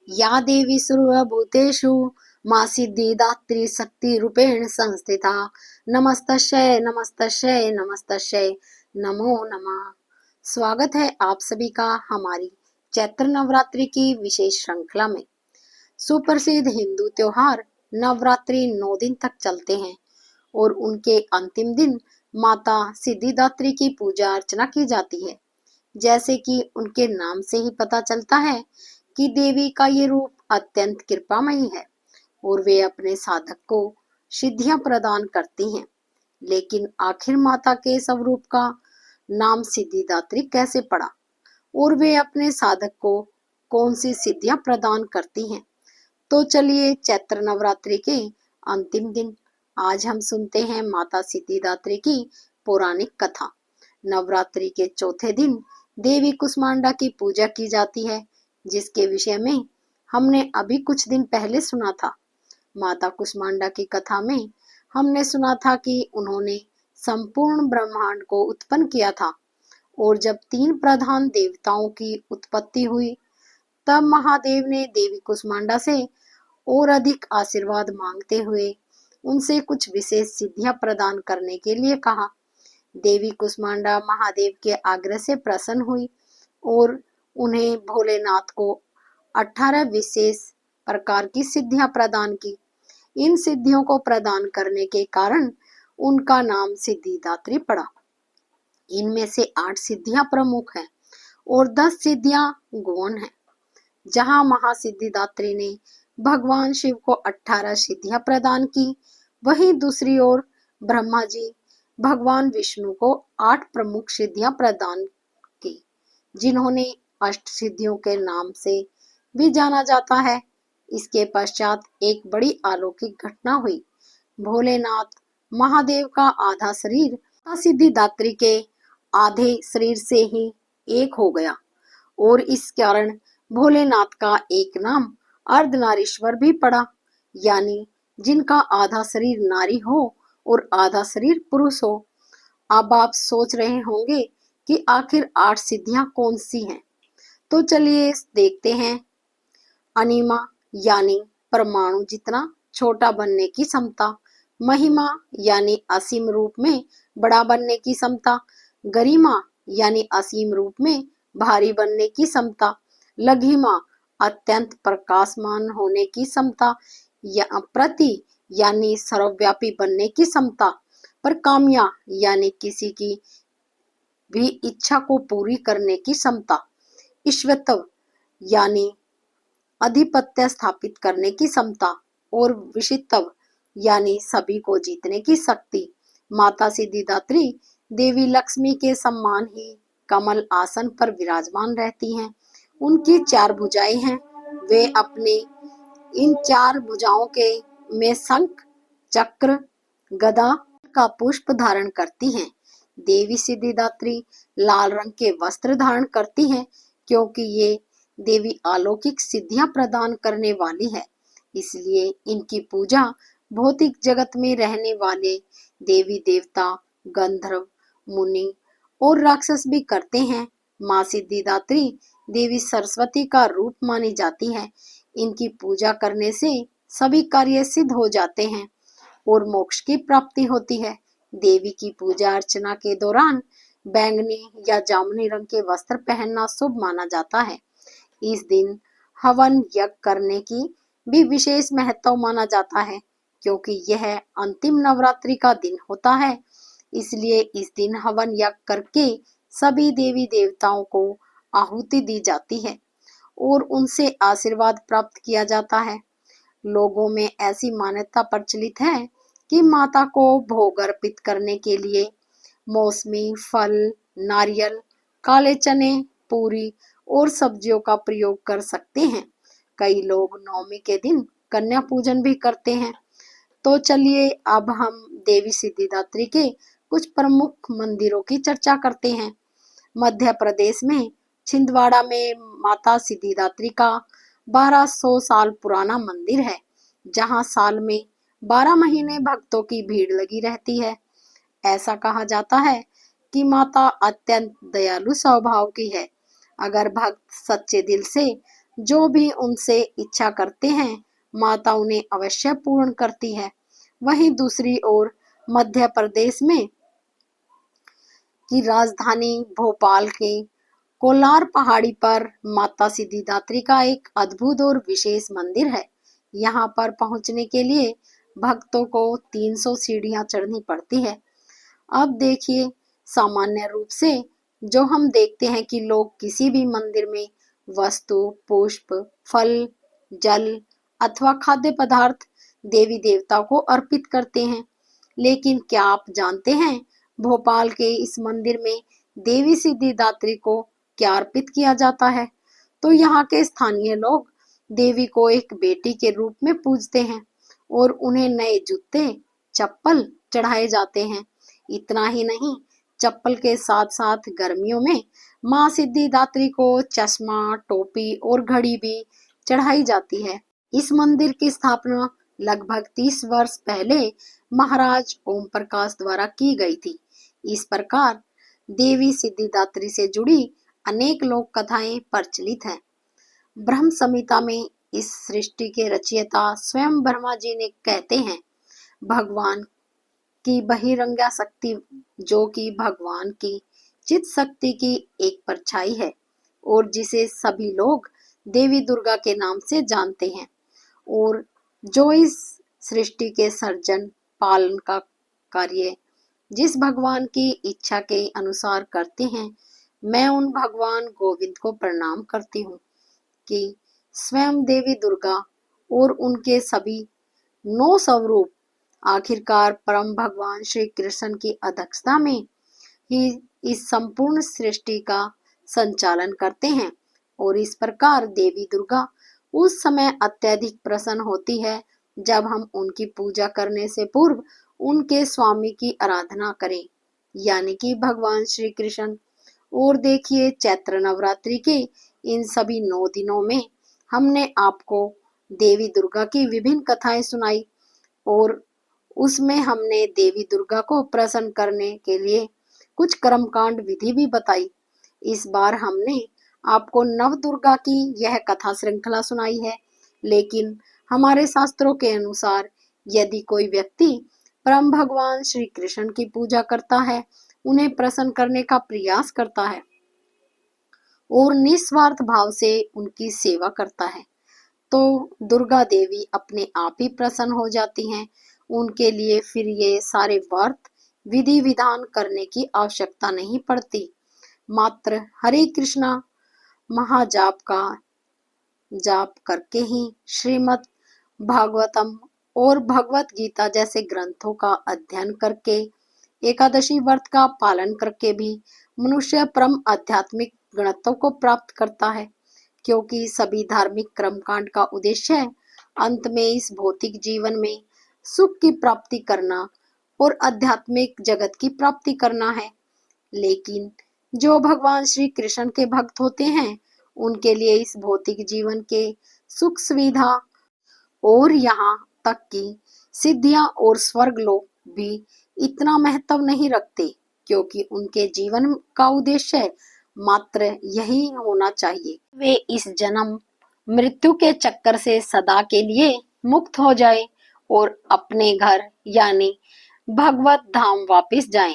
या देवी सर्वभूतेषु मां सिद्धिदात्री शक्तिरूपेण संस्थिता नमस्तस्यै नमस्तस्यै नमस्तस्यै नमो नमः। स्वागत है आप सभी का हमारी चैत्र नवरात्रि की विशेष श्रृंखला में। सुप्रसिद्ध हिंदू त्योहार नवरात्रि 9 दिन तक चलते हैं और उनके अंतिम दिन माता सिद्धिदात्री की पूजा अर्चना की जाती है। जैसे कि उनके नाम से ही पता चलता है कि देवी का ये रूप अत्यंत कृपामयी है और वे अपने साधक को सिद्धियां प्रदान करती हैं। लेकिन आखिर माता के स्वरूप का नाम सिद्धिदात्री कैसे पड़ा और वे अपने साधक को कौन सी सिद्धियां प्रदान करती हैं? तो चलिए चैत्र नवरात्रि के अंतिम दिन आज हम सुनते हैं माता सिद्धिदात्री की पौराणिक कथा। नवरात्रि के चौथे दिन देवी कुष्मांडा की पूजा की जाती है, जिसके विषय में हमने अभी कुछ दिन पहले सुना था। माता कुष्मांडा की कथा में हमने सुना था कि उन्होंने संपूर्ण ब्रह्मांड को उत्पन्न किया था और जब 3 प्रधान देवताओं की उत्पत्ति हुई तब महादेव ने देवी कुष्मांडा से और अधिक आशीर्वाद मांगते हुए उनसे कुछ विशेष सिद्धियां प्रदान करने के लिए कहा। देवी कुष्मांडा महादेव के आग्रह से प्रसन्न हुई और उन्हें भोलेनाथ को 18 विशेष प्रकार की सिद्धियां प्रदान की। इन सिद्धियों को प्रदान करने के कारण उनका नाम सिद्धिदात्री पड़ा। इनमें से 8 सिद्धियां प्रमुख हैं और 10 सिद्धियां गौण हैं। जहां महासिद्धिदात्री ने भगवान शिव को 18 सिद्धियां प्रदान की, वहीं दूसरी ओर ब्रह्मा जी भगवान विष्णु को 8 प्रमुख सिद्धियां प्रदान की, जिन्होंने अष्ट सिद्धियों के नाम से भी जाना जाता है। इसके पश्चात एक बड़ी अलौकिक घटना हुई। भोलेनाथ महादेव का आधा शरीर सिद्धिदात्री के आधे शरीर से ही एक हो गया और इस कारण भोलेनाथ का एक नाम अर्धनारीश्वर भी पड़ा, यानी जिनका आधा शरीर नारी हो और आधा शरीर पुरुष हो। अब आप सोच रहे होंगे कि आखिर 8 सिद्धियां कौन सी हैं? तो चलिए देखते हैं। अनिमा यानी परमाणु जितना छोटा बनने की क्षमता, महिमा यानी असीम रूप में बड़ा बनने की क्षमता, गरिमा यानी असीम रूप में भारी बनने की क्षमता, लघिमा अत्यंत प्रकाशमान होने की क्षमता, या प्रति यानी सर्वव्यापी बनने की क्षमता, पर काम्या यानी किसी की भी इच्छा को पूरी करने की क्षमता, ईश्वरत्व यानी अधिपत्य स्थापित करने की क्षमता और विशिष्टत्व यानी सभी को जीतने की शक्ति। माता सिद्धिदात्री देवी लक्ष्मी के समान ही कमल आसन पर विराजमान रहती हैं। उनकी 4 भुजाएं हैं। वे अपने इन 4 भुजाओं के में शंख, चक्र, गदा का पुष्प धारण करती हैं। देवी सिद्धिदात्री लाल रंग के वस्त्र धारण करती हैं, क्योंकि ये देवी अलौकिक सिद्धियां प्रदान करने वाली है। इसलिए इनकी पूजा भौतिक जगत में रहने वाले देवी देवता, गंधर्व, मुनि और राक्षस भी करते हैं। माँ सिद्धिदात्री देवी सरस्वती का रूप मानी जाती है। इनकी पूजा करने से सभी कार्य सिद्ध हो जाते हैं और मोक्ष की प्राप्ति होती है। देवी की पूजा अर्चना के दौरान बैंगनी या जामुनी रंग के वस्त्र पहनना शुभ माना जाता है। इस दिन हवन यज्ञ करने की भी विशेष महत्व माना जाता है, क्योंकि यह अंतिम नवरात्रि का दिन होता है। इसलिए इस दिन हवन यज्ञ करके सभी देवी देवताओं को आहुति दी जाती है और उनसे आशीर्वाद प्राप्त किया जाता है। लोगों में ऐसी मान्यता प्रचलित है कि माता को भोग अर्पित करने के लिए मौसमी फल, नारियल, काले चने, पूरी और सब्जियों का प्रयोग कर सकते हैं। कई लोग नवमी के दिन कन्या पूजन भी करते हैं। तो चलिए अब हम देवी सिद्धिदात्री के कुछ प्रमुख मंदिरों की चर्चा करते हैं। मध्य प्रदेश में छिंदवाड़ा में माता सिद्धिदात्री का 1200 साल पुराना मंदिर है, जहां साल में 12 महीने भक्तों की भीड़ लगी रहती है। ऐसा कहा जाता है कि माता अत्यंत दयालु स्वभाव की है। अगर भक्त सच्चे दिल से जो भी उनसे इच्छा करते हैं माता उन्हें अवश्य पूर्ण करती है। वहीं दूसरी ओर मध्य प्रदेश में की राजधानी भोपाल के कोलार पहाड़ी पर माता सिद्धिदात्री का एक अद्भुत और विशेष मंदिर है। यहाँ पर पहुँचने के लिए भक्तों को 300 सीढ़ियाँ चढ़नी पड़ती है। अब देखिए, सामान्य रूप से जो हम देखते हैं कि लोग किसी भी मंदिर में वस्तु, पुष्प, फल, जल अथवा खाद्य पदार्थ देवी देवता को अर्पित करते हैं। लेकिन क्या आप जानते हैं भोपाल के इस मंदिर में देवी सिद्धिदात्री को क्या अर्पित किया जाता है? तो यहाँ के स्थानीय लोग देवी को एक बेटी के रूप में पूजते हैं और उन्हें नए जूते, चप्पल चढ़ाए जाते हैं। इतना ही नहीं, चप्पल के साथ साथ गर्मियों में माँ सिद्धिदात्री को चश्मा, टोपी और घड़ी भी चढ़ाई जाती है। इस मंदिर की स्थापना लगभग 30 वर्ष पहले महाराज ओम प्रकाश द्वारा की गई थी। इस प्रकार देवी सिद्धिदात्री से जुड़ी अनेक लोक कथाएं प्रचलित हैं। ब्रह्म संहिता में इस सृष्टि के रचयिता स्वयं ब्रह्मा जी ने कहते हैं, भगवान की बहिरंगा शक्ति जो कि भगवान की चित शक्ति की एक परछाई है और जिसे सभी लोग देवी दुर्गा के नाम से जानते हैं और जो इस सृष्टि के सर्जन पालन का कार्य जिस भगवान की इच्छा के अनुसार करते हैं। मैं उन भगवान गोविंद को प्रणाम करती हूँ कि स्वयं देवी दुर्गा और उनके सभी 9 स्वरूप आखिरकार परम भगवान श्री कृष्ण की अध्यक्षता में ही इस संपूर्ण सृष्टि का संचालन करते हैं और इस प्रकार देवी दुर्गा उस समय अत्यधिक प्रसन्न होती है जब हम उनकी पूजा करने से पूर्व उनके स्वामी की आराधना करें, यानी कि भगवान श्री कृष्ण। और देखिए, चैत्र नवरात्रि के इन सभी 9 दिनों में हमने आपको देवी दुर्गा की विभिन्न कथाएं सुनाई और उसमें हमने देवी दुर्गा को प्रसन्न करने के लिए कुछ कर्मकांड विधि भी बताई। इस बार हमने आपको नव दुर्गा की यह कथा श्रृंखला सुनाई है, लेकिन हमारे शास्त्रों के अनुसार यदि कोई व्यक्ति परम भगवान श्री कृष्ण की पूजा करता है, उन्हें प्रसन्न करने का प्रयास करता है और निस्वार्थ भाव से उनकी सेवा करता है, तो दुर्गा देवी अपने आप ही प्रसन्न हो जाती हैं। उनके लिए फिर ये सारे व्रत विधि विधान करने की आवश्यकता नहीं पड़ती। मात्र हरे कृष्णा महाजाप का जाप करके ही श्रीमद् भागवतम और भगवत गीता जैसे ग्रंथों का अध्ययन करके, एकादशी व्रत का पालन करके भी मनुष्य परम आध्यात्मिक गुणत्व को प्राप्त करता है, क्योंकि सभी धार्मिक कर्मकांड का उद्देश्य अंत में इस भौतिक जीवन में सुख की प्राप्ति करना और आध्यात्मिक जगत की प्राप्ति करना है। लेकिन जो भगवान श्री कृष्ण के भक्त होते हैं, उनके लिए इस भौतिक जीवन के सुख सुविधा और यहाँ तक कि सिद्धियां और स्वर्ग लोक भी इतना महत्व नहीं रखते, क्योंकि उनके जीवन का उद्देश्य मात्र यही होना चाहिए, वे इस जन्म मृत्यु के चक्कर से सदा के लिए मुक्त हो जाए और अपने घर यानी भगवत धाम वापस जाएं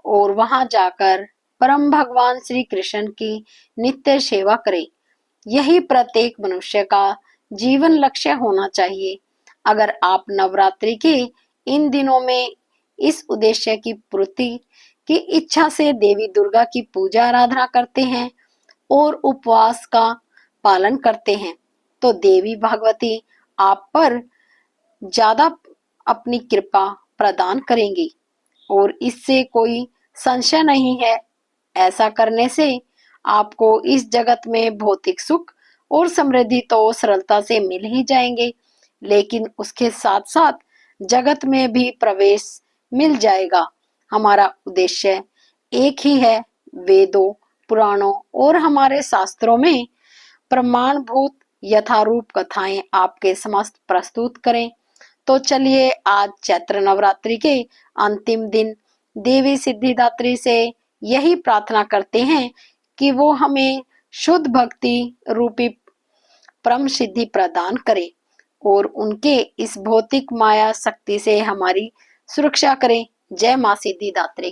और वहां जाकर परम भगवान श्री कृष्ण की नित्य सेवा करें। यही प्रत्येक मनुष्य का जीवन लक्ष्य होना चाहिए। अगर आप नवरात्रि के इन दिनों में इस उद्देश्य की पूर्ति की इच्छा से देवी दुर्गा की पूजा आराधना करते हैं और उपवास का पालन करते हैं, तो देवी भगवती आप पर ज्यादा अपनी कृपा प्रदान करेंगी और इससे कोई संशय नहीं है। ऐसा करने से आपको इस जगत में भौतिक सुख और समृद्धि तो सरलता से मिल ही जाएंगे, लेकिन उसके साथ साथ जगत में भी प्रवेश मिल जाएगा। हमारा उद्देश्य एक ही है, वेदों, पुराणों और हमारे शास्त्रों में प्रमाणभूत यथारूप कथाएं आपके समस्त प्रस्तुत करें। तो चलिए, आज चैत्र नवरात्रि के अंतिम दिन देवी सिद्धिदात्री से यही प्रार्थना करते हैं कि वो हमें शुद्ध भक्ति रूपी परम सिद्धि प्रदान करे और उनके इस भौतिक माया शक्ति से हमारी सुरक्षा करें। जय माँ सिद्धि दात्री।